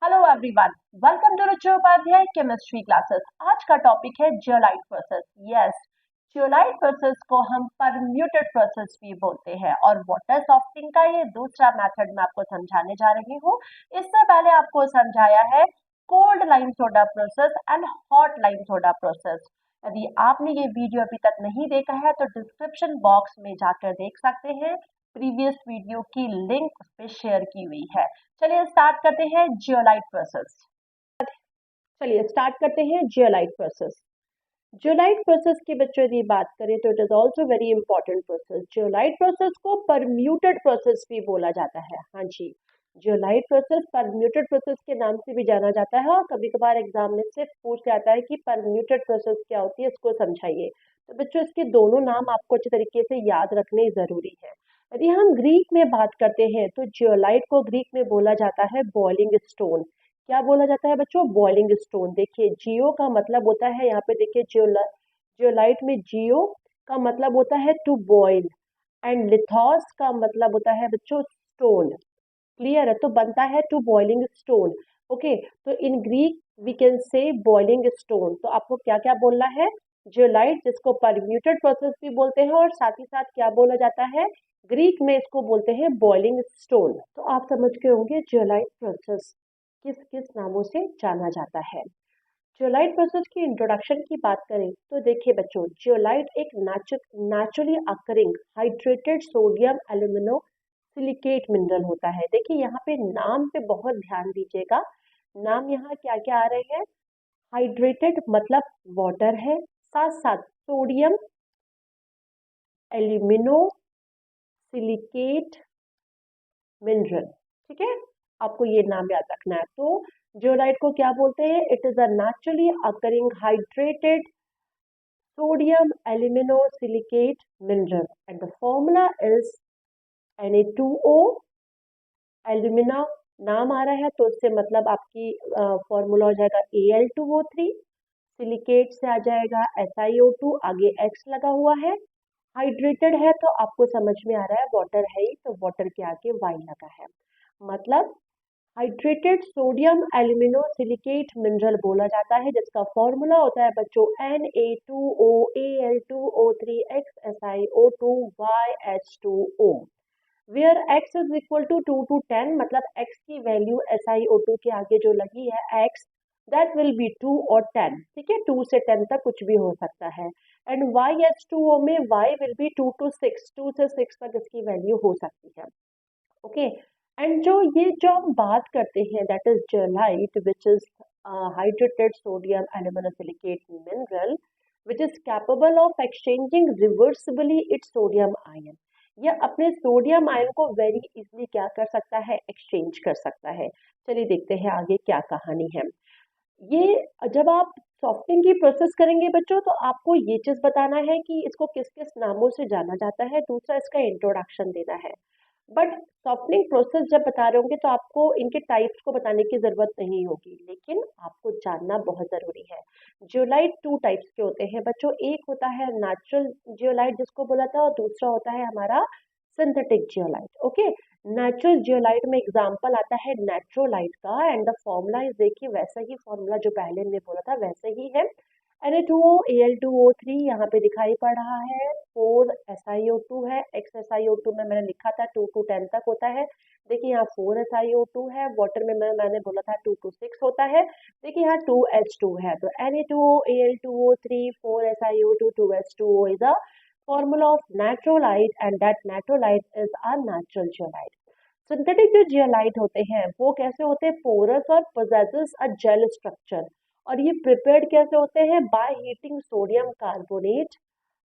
Hello everyone, welcome to Ruchi Upadhyay chemistry classes. आज का topic है zeolite process. Yes, zeolite process को हम परम्यूटेड प्रोसेस भी बोलते हैं और वाटर सॉफ्टनिंग का ये दूसरा मेथड मैं आपको समझाने जा रही हूँ। इससे पहले आपको समझाया है cold lime soda process and hot lime soda process. यदि आपने ये वीडियो अभी तक नहीं देखा है तो डिस्क्रिप्शन बॉक्स में जाकर देख सकते हैं। प्रीवियस वीडियो की लिंक उस पर शेयर की हुई है। चलिए स्टार्ट करते हैं जियोलाइट प्रोसेस। चलिए स्टार्ट करते हैं जियोलाइट प्रोसेस। जियोलाइट प्रोसेस की बच्चों यदि बात करें तो it is also very important process. Zeolite process को परम्यूटेड प्रोसेस भी बोला जाता है। हाँ जी, जियोलाइट प्रोसेस परम्यूटेड प्रोसेस के नाम से भी जाना जाता है और कभी कभार एग्जाम में से पूछ जाता है कि परम्यूटेड प्रोसेस क्या होती है, इसको समझाइए। तो बच्चों इसके दोनों नाम आपको अच्छे तरीके से याद रखने जरूरी है। यदि हम ग्रीक में बात करते हैं तो जियोलाइट को ग्रीक में बोला जाता है बॉइलिंग स्टोन। क्या बोला जाता है बच्चों? Boiling stone. देखिए जियो का मतलब होता है, यहाँ पे देखिए जियोलाइट में जियो का मतलब होता है टू बॉइल एंड लिथोस का मतलब होता है बच्चों स्टोन। क्लियर है? तो बनता है टू बॉइलिंग स्टोन। ओके, तो in Greek we can say boiling stone. तो आपको क्या क्या बोलना है? जियोलाइट, जिसको परम्यूटेड प्रोसेस भी बोलते हैं, और साथ ही साथ क्या बोला जाता है ग्रीक में? इसको बोलते हैं बॉइलिंग स्टोन। तो आप समझ गए होंगे जियोलाइट प्रोसेस किस किस नामों से जाना जाता है। जियोलाइट प्रोसेस की इंट्रोडक्शन की बात करें तो देखिए बच्चों, जियोलाइट एक naturally occurring hydrated sodium alumino silicate mineral होता है। देखिए यहाँ पे नाम पे बहुत ध्यान दीजिएगा। नाम यहाँ क्या क्या आ रहे हैं? हाइड्रेटेड मतलब वाटर है, साथ साथ सोडियम एल्यूमिनो सिलिकेट मिनरल। ठीक है, आपको ये नाम याद रखना है। तो जियोलाइट को क्या बोलते हैं? It is a naturally occurring hydrated sodium aluminosilicate mineral and the formula is Na2O। Alumina नाम आ रहा है तो उससे मतलब आपकी फॉर्मूला हो जाएगा Al2O3। सिलिकेट से आ जाएगा SiO2, आगे X लगा हुआ है। हाइड्रेटेड है तो आपको समझ में आ रहा है वाटर है ही, तो वाटर के आगे Y लगा है। मतलब hydrated sodium alumino silicate mineral बोला जाता है, जिसका फॉर्मूला होता है बच्चों Na2O Al2O3 XSiO2 YH2O, where X is equal to 2 to 10। मतलब X की वैल्यू SiO2 के आगे जो लगी है X, दैट विल बी 2 और 10। ठीक है, 2 से 10 तक कुछ भी हो सकता है। एंड YH2O में Y विल बी 2 to 6, 2 से 6 तक इसकी वैल्यू हो सकती है। ओके, एंड जो हम बात करते हैं that is zeolite which is hydrated sodium aluminosilicate mineral which is capable of exchanging reversibly its sodium ion. यह अपने सोडियम आयन को वेरी इजीली क्या कर सकता है? एक्सचेंज कर सकता है। चलिए देखते हैं आगे क्या कहानी है। ये जब आप सॉफ्टनिंग की प्रोसेस करेंगे बच्चों तो आपको ये चीज बताना है कि इसको किस किस नामों से जाना जाता है, दूसरा इसका इंट्रोडक्शन देना है। बट सॉफ्टनिंग प्रोसेस जब बता रहे होंगे तो आपको इनके टाइप्स को बताने की जरूरत नहीं होगी, लेकिन आपको जानना बहुत जरूरी है। जियोलाइट 2 टाइप्स के होते हैं बच्चों। एक होता है नेचुरल जियोलाइट जिसको बोला था, और दूसरा होता है हमारा synthetic zeolite. Okay, natural zeolite में एग्जांपल आता है नेट्रोलाइट का, एंड द फॉर्मूला इज, देखिए वैसा ही फॉर्मूला जो पहले हमने बोला था वैसे ही है। Na2O Al2O3 यहाँ पे दिखाई पड़ रहा है, 4 SiO2 है। XSiO2 में मैंने लिखा था 2 to 10 तक होता है। देखिए यहाँ 4 SiO2 है। वाटर में मैंने बोला था 2 to 6 होता है। देखिए यहाँ 2H2 है, तो Na2O Al2O3 4 SiO2 2H2O is a formula of natrolite and that natrolite is a natural zeolite। Synthetic जो जियोलाइट होते हैं वो कैसे होते हैं? पोरस और पोजेसेस अ जेल स्ट्रक्चर। और ये प्रिपेयर्ड कैसे होते हैं? By heating sodium carbonate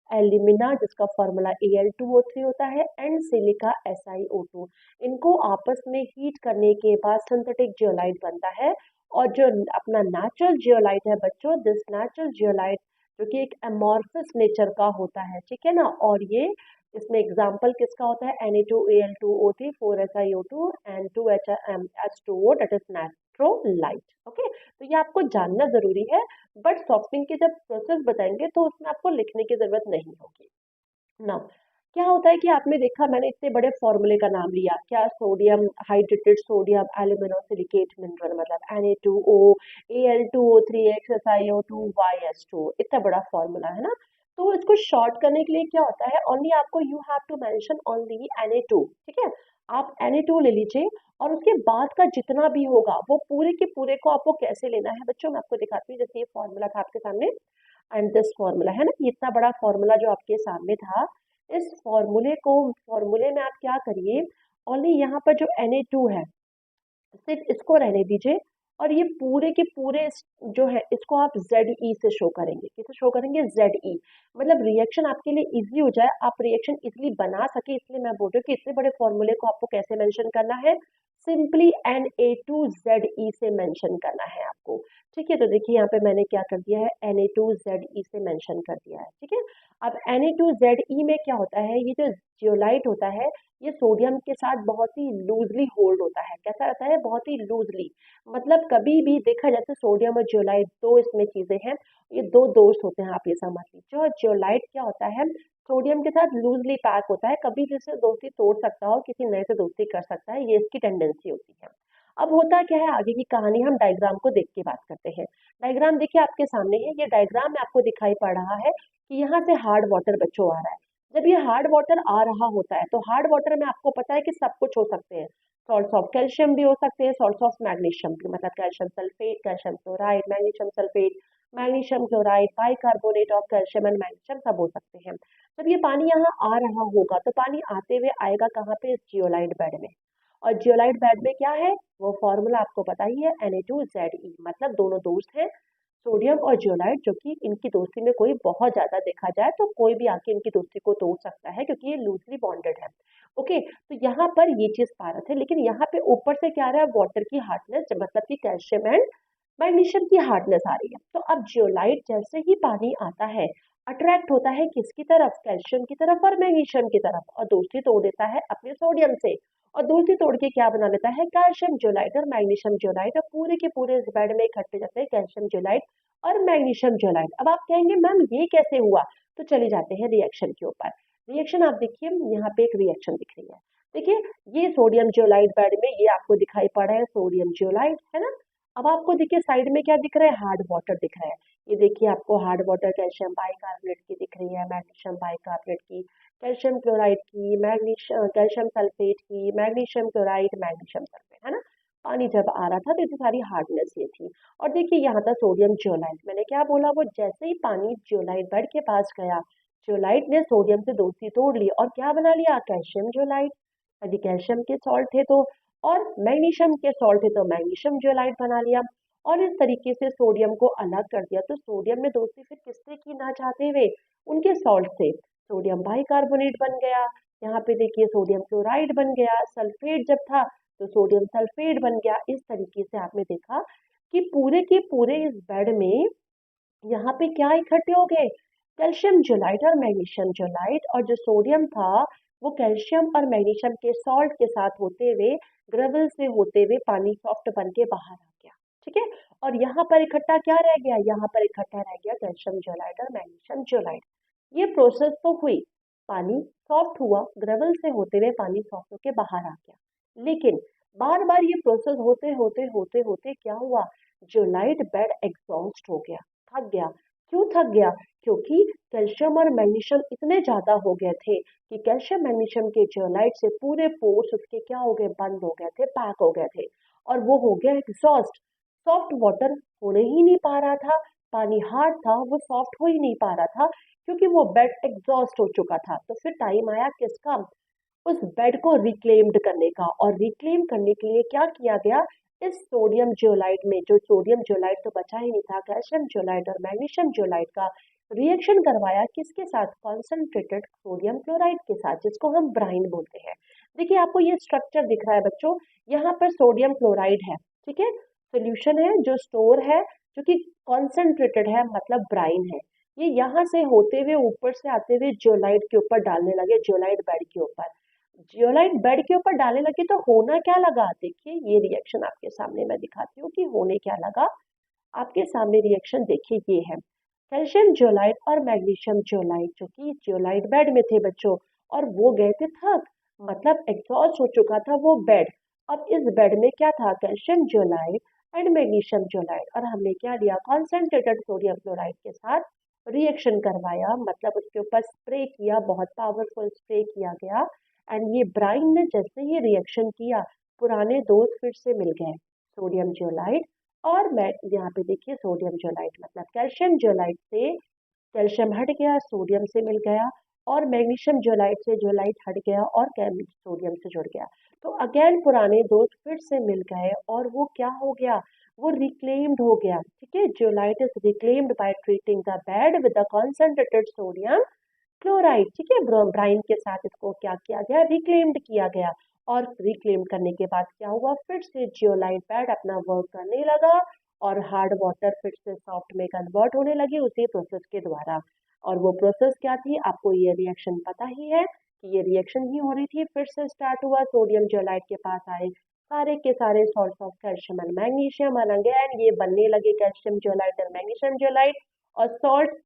alumina, जिसका फॉर्मूला Al2O3 होता है, एंड सिलिका SiO2। इनको आपस में हीट करने के बाद सिंथेटिक जियोलाइट बनता है। और जो अपना नेचुरल जियोलाइट है बच्चों, दिस नेचुरल जियोलाइट जो कि एक एमॉर्फस नेचर का होता है, ठीक है ना। और ये इसमें एग्जाम्पल किसका होता है? Na2Al2O3 4SiO2 and 2H2O, that is natrolite. Okay, तो ये आपको जानना जरूरी है। बट सॉफ्टनिंग की जब प्रोसेस बताएंगे तो उसमें आपको लिखने की जरूरत नहीं होगी ना। क्या होता है कि आपने देखा, मैंने इतने बड़े फॉर्मूले का नाम लिया, क्या sodium hydrated sodium aluminosilicate mineral मतलब Na2O Al2O3X SiO2 YS2, इतना बड़ा फॉर्मूला है ना। तो इसको शॉर्ट करने के लिए क्या होता है, ओनली आपको you have to mention only Na2, ठीक है। आप Na2 ले लीजिए और उसके बाद का जितना भी होगा वो पूरे के पूरे को आपको कैसे लेना है बच्चों, मैं आपको दिखाती हूँ। जैसे ये फॉर्मूला था आपके सामने एंड दिस फॉर्मूला है ना, ये इतना बड़ा फॉर्मूला जो आपके सामने था, इस फॉर्मूले में आप क्या करिए, ओनली यहाँ पर जो Na2 है सिर्फ इसको रहने दीजिए, और ये पूरे के पूरे जो है इसको आप ZE से शो करेंगे। किसे शो करेंगे? ZE। मतलब रिएक्शन आपके लिए इजी हो जाए, आप रिएक्शन इजीली बना सके, इसलिए मैं बोल रही हूँ कि इतने बड़े फॉर्मूले को आपको कैसे मेंशन करना है, सिंपली Na2ZE से मेंशन करना है आपको। ठीक है, तो देखिए यहाँ पे मैंने क्या कर दिया है, Na2ZE से मेंशन कर दिया है। ठीक है, अब Na2ZE में क्या होता है, ये जो जियोलाइट होता है ये सोडियम के साथ बहुत ही लूजली होल्ड होता है। कैसा रहता है? बहुत ही लूजली। मतलब कभी भी देखा जाए तो सोडियम और जियोलाइट दो इसमें चीजें हैं, ये दो दोस्त होते हैं, आप ये समझ लीजिए। और जियोलाइट क्या होता है, सोडियम के साथ लूजली पैक होता है, कभी भी इससे दोस्ती तोड़ सकता हो, किसी नए से दोस्ती कर सकता है, ये इसकी टेंडेंसी होती है। अब होता क्या है, आगे की कहानी हम डायग्राम को देख के बात करते हैं। डायग्राम देखिए आपके सामने है, ये डायग्राम में आपको दिखाई पड़ रहा है कि यहाँ से हार्ड वाटर बच्चों आ रहा है। जब ये हार्ड वाटर आ रहा होता है तो हार्ड वाटर में आपको पता है कि सब कुछ हो सकते हैं, सॉल्ट्स ऑफ कैल्शियम भी हो सकते हैं, सॉल्ट्स ऑफ मैग्नीशियम भी, मतलब calcium sulphate, calcium chloride, magnesium sulphate, magnesium chloride, bicarbonate of calcium and magnesium, सब हो सकते हैं। जब ये पानी यहाँ आ रहा होगा तो पानी आते हुए आएगा कहाँ पे? इस जियोलाइट बेड में। और जियोलाइट बेड में क्या है, वो फॉर्मूला आपको पता ही है, Na2ZE। मतलब दोनों दोस्त हैं, सोडियम और जियोलाइट, जो कि इनकी दोस्ती में कोई बहुत ज्यादा देखा जाए तो कोई भी आके इनकी दोस्ती को तोड़ सकता है, क्योंकि ये लूजली बॉन्डेड है। ओके, तो यहाँ पर ये चीज पारत है, लेकिन यहाँ पे ऊपर से क्या आ रहा है, वाटर की हार्डनेस, मतलब कि कैल्शियम एंड मैग्नीशियम की हार्डनेस आ रही है। तो अब जियोलाइट जैसे ही पानी आता है अट्रैक्ट होता है किसकी तरफ? कैल्शियम की तरफ और मैग्नीशियम की तरफ, और दोस्ती तोड़ देता है अपने सोडियम से। और दोस्ती तोड़ के क्या बना लेता है? कैल्शियम जियोलाइट और मैग्नीशियम जियोलाइट, और पूरे के पूरे इस बेड में इकट्ठे जाते हैं कैल्शियम जियोलाइट और मैग्नीशियम जियोलाइट। अब आप कहेंगे मैम ये कैसे हुआ, तो चले जाते हैं रिएक्शन के ऊपर। रिएक्शन आप देखिए, यहाँ पे एक रिएक्शन दिख रही है। देखिए, ये सोडियम जियोलाइट बेड में ये आपको दिखाई पड़ रहा है सोडियम जियोलाइट, है ना। अब आपको देखिए साइड में क्या दिख रहा है, हार्ड वाटर दिख रहा है। ये देखिए आपको हार्ड वाटर कैल्शियम बाइकार्बोनेट की दिख रही है, मैग्नीशियम बाइकार्बोनेट की, कैल्शियम क्लोराइड की, मैग्नीशियम कैल्शियम सल्फेट की, मैग्नीशियम क्लोराइड, मैग्नीशियम सल्फेट, है ना। पानी जब आ रहा था तो इतनी सारी हार्डनेस ये थी। और देखिए यहाँ था सोडियम जियोलाइट, मैंने क्या बोला, वो जैसे ही पानी जियोलाइट बेड के पास गया, जियोलाइट ने सोडियम से दोस्ती तोड़ ली और क्या बना लिया? Calcium zeolite. यदि कैल्शियम के सॉल्ट थे तो, और मैग्नीशियम के सॉल्ट थे तो मैग्नीशियम जियोलाइट बना लिया। और इस तरीके से सोडियम को अलग कर दिया। तो सोडियम ने दोस्ती फिर किससे की ना चाहते हुए? उनके सॉल्ट से। सोडियम बाइकार्बोनेट बन गया, यहाँ पे देखिए सोडियम क्लोराइड बन गया, सल्फेट जब था तो सोडियम सल्फेट बन गया। इस तरीके से आपने देखा कि पूरे के पूरे इस बेड में यहाँ पे क्या इकट्ठे हो गए? कैल्शियम जियोलाइट और मैग्नीशियम जियोलाइट, और जो सोडियम था वो कैल्शियम और मैग्नीशियम के सॉल्ट के साथ होते हुए, ग्रेवल से होते हुए पानी सॉफ्ट बन के बाहर आ गया। ठीक है, और यहाँ पर इकट्ठा क्या रह गया? यहाँ पर इकट्ठा रह गया कैल्शियम जियोलाइट और मैग्नीशियम जियोलाइट। ये प्रोसेस तो हुई, पानी सॉफ्ट हुआ, ग्रेवल से होते हुए पानी सॉफ्ट होके बाहर आ गया, लेकिन बार बार ये प्रोसेस होते होते होते होते क्या हुआ? जियोलाइट बेड एग्जॉस्ट हो गया, थक गया। क्यों थक गया? क्योंकि कैल्शियम और मैग्नीशियम इतने ज्यादा हो गए थे कि कैल्शियम मैग्नीशियम के जियोलाइट से पूरे पोर्स उसके क्या हो गए? बंद हो गए थे, पैक हो गए थे, और वो हो गया एग्जॉस्ट। सॉफ्ट वाटर होने ही नहीं पा रहा था, पानी हार्ड था वो सॉफ्ट हो ही नहीं पा रहा था, क्योंकि वो बेड एग्जॉस्ट हो चुका था। तो फिर टाइम आया किसका? उस बेड को रिक्लेम्ड करने का। और रिक्लेम करने के लिए क्या किया गया? इस सोडियम जियोलाइट में, जो सोडियम जियोलाइट तो बचा ही नहीं था, कैल्शियम जियोलाइट और मैग्नीशियम जियोलाइट का रिएक्शन करवाया किसके साथ? कॉन्सेंट्रेटेड सोडियम क्लोराइड के साथ, जिसको हम ब्राइन बोलते हैं। देखिए आपको ये स्ट्रक्चर दिख रहा है बच्चों, यहाँ पर सोडियम क्लोराइड है, ठीक है, सोल्यूशन है जो स्टोर है, जो कि कॉन्सेंट्रेटेड है, मतलब ब्राइन है। ये यहाँ से होते हुए ऊपर से आते हुए जियोलाइट के ऊपर डालने लगे, जियोलाइट बेड के ऊपर। जियोलाइट बेड के ऊपर डालने लगे तो होना क्या लगा? देखिए ये रिएक्शन आपके सामने मैं दिखाती हूँ कि होने क्या लगा। आपके सामने रिएक्शन देखिए ये है, कैल्शियम जियोलाइट और मैग्नीशियम जियोलाइट जो कि जियोलाइट बेड में थे बच्चों, और वो गए थे थक, मतलब एग्जॉस्ट हो चुका था वो बेड। अब इस बेड में क्या था, calcium zeolite and magnesium zeolite, और हमने क्या लिया, कॉन्सेंट्रेटेड सोडियम क्लोराइड के साथ रिएक्शन करवाया, मतलब उसके ऊपर स्प्रे किया, बहुत पावरफुल स्प्रे किया गया। एंड ये ब्राइन ने जैसे ही रिएक्शन किया, पुराने दोस्त फिर से मिल गए, सोडियम जियोलाइट और मैं यहाँ पे देखिए सोडियम जियोलाइट, मतलब कैल्शियम जियोलाइट से कैल्शियम हट गया, सोडियम से मिल गया, और मैग्नीशियम जियोलाइट से जियोलाइट हट गया और सोडियम से जुड़ गया। तो अगेन पुराने दोस्त फिर से मिल गए और वो क्या हो गया, वो रिक्लेम्ड हो गया। ठीक है, zeolite is reclaimed by treating the bed with the concentrated sodium chloride. ठीक है, ब्राइन के साथ इसको क्या किया गया, रिक्लेम्ड किया गया। और रिक्लेम करने के बाद क्या हुआ, फिर से जियोलाइट बेड अपना वर्क करने लगा और हार्ड वाटर फिर से सॉफ्ट में कन्वर्ट होने लगी उसी प्रोसेस के द्वारा। और वो प्रोसेस क्या थी, आपको ये रिएक्शन पता ही है कि ये रिएक्शन ही हो रही थी, फिर से स्टार्ट हुआ, सोडियम जियोलाइट के पास आए सारे के सारे salts of calcium and magnesium, और अगेन ये बनने लगे कैल्शियम जियोलाइट और मैग्नीशियम जियोलाइट, और सॉल्ट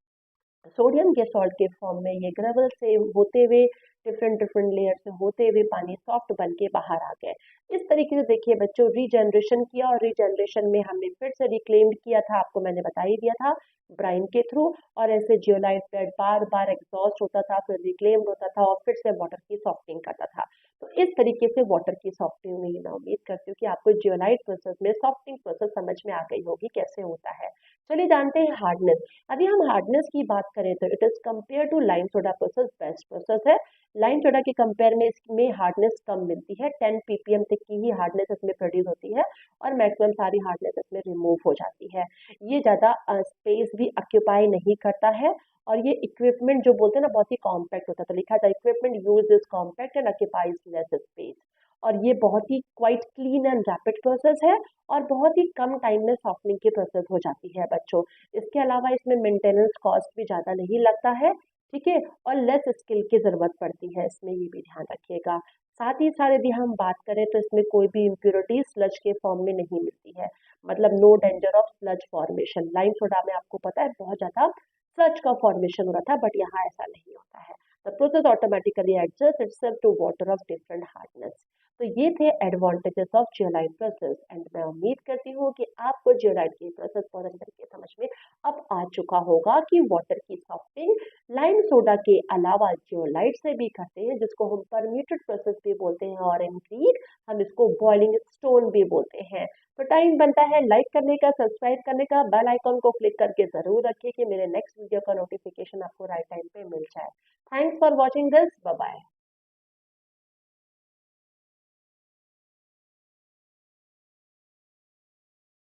सोडियम के सॉल्ट के फॉर्म में ये ग्रेवल से होते हुए डिफरेंट डिफरेंट लेयर से होते हुए पानी सॉफ्ट बन के बाहर आ गए। इस तरीके से देखिए बच्चों, रीजनरेशन किया, और रीजनरेशन में हमने फिर से रिक्लेम्ड किया था, आपको मैंने बता ही दिया था, ब्राइन के थ्रू। और ऐसे जियोलाइट बेड बार बार एग्जॉस्ट होता था, फिर रिक्लेम्ड होता था और फिर से वाटर की सॉफ्टिंग करता था। तो इस तरीके से वाटर की सॉफ्टिंग में मैं उम्मीद करती हूँ कि आपको जियोलाइट प्रोसेस में सॉफ्टिंग प्रोसेस समझ में आ गई होगी कैसे होता है। चलिए जानते हैं हार्डनेस। अभी हम हार्डनेस की बात करें तो it is compare to lime soda process best process है। लाइम सोडा के कंपेयर में इसमें हार्डनेस कम मिलती है, 10 ppm तक की ही हार्डनेस इसमें प्रोड्यूस होती है और मैक्सिमम सारी हार्डनेस इसमें रिमूव हो जाती है। ये ज़्यादा स्पेस भी ऑक्यूपाई नहीं करता है, और ये इक्विपमेंट जो बोलते हैं ना बहुत ही कॉम्पैक्ट होता है, तो लिखा था equipment use is compact and occupies less space. और ये बहुत ही quite clean and rapid process है और बहुत ही कम टाइम में सॉफ्टनिंग की प्रोसेस हो जाती है बच्चों। इसके अलावा इसमें मेंटेनेंस कॉस्ट भी ज़्यादा नहीं लगता है, ठीक है, और लेस स्किल की ज़रूरत पड़ती है इसमें, ये भी ध्यान रखिएगा। साथ ही साथ यदि हम बात करें तो इसमें कोई भी इम्प्योरिटी स्लज के फॉर्म में नहीं मिलती है, मतलब no danger of sludge formation. Lime soda में आपको पता है बहुत ज़्यादा स्लज का फॉर्मेशन हो रहा था, बट यहाँ ऐसा नहीं होता है। The process automatically adjust itself to water of different hardness. तो ये थे advantages of zeolite process, and मैं उम्मीद करती हूँ कि आपको जियोलाइट की प्रोसेस बहुत अच्छे तरीके समझ में अब आ चुका होगा कि वाटर की सॉफ्टिंग लाइम सोडा के अलावा जियोलाइट से भी करते हैं, जिसको हम परम्यूटेड प्रोसेस भी बोलते हैं, और इन ग्रीक हम इसको बॉइलिंग स्टोन भी बोलते हैं। तो टाइम बनता है लाइक करने का, सब्सक्राइब करने का, बेल आइकॉन को क्लिक करके जरूर रखिए कि मेरे नेक्स्ट वीडियो का नोटिफिकेशन आपको राइट टाइम पे मिल जाए। Thanks for watching this, bye bye.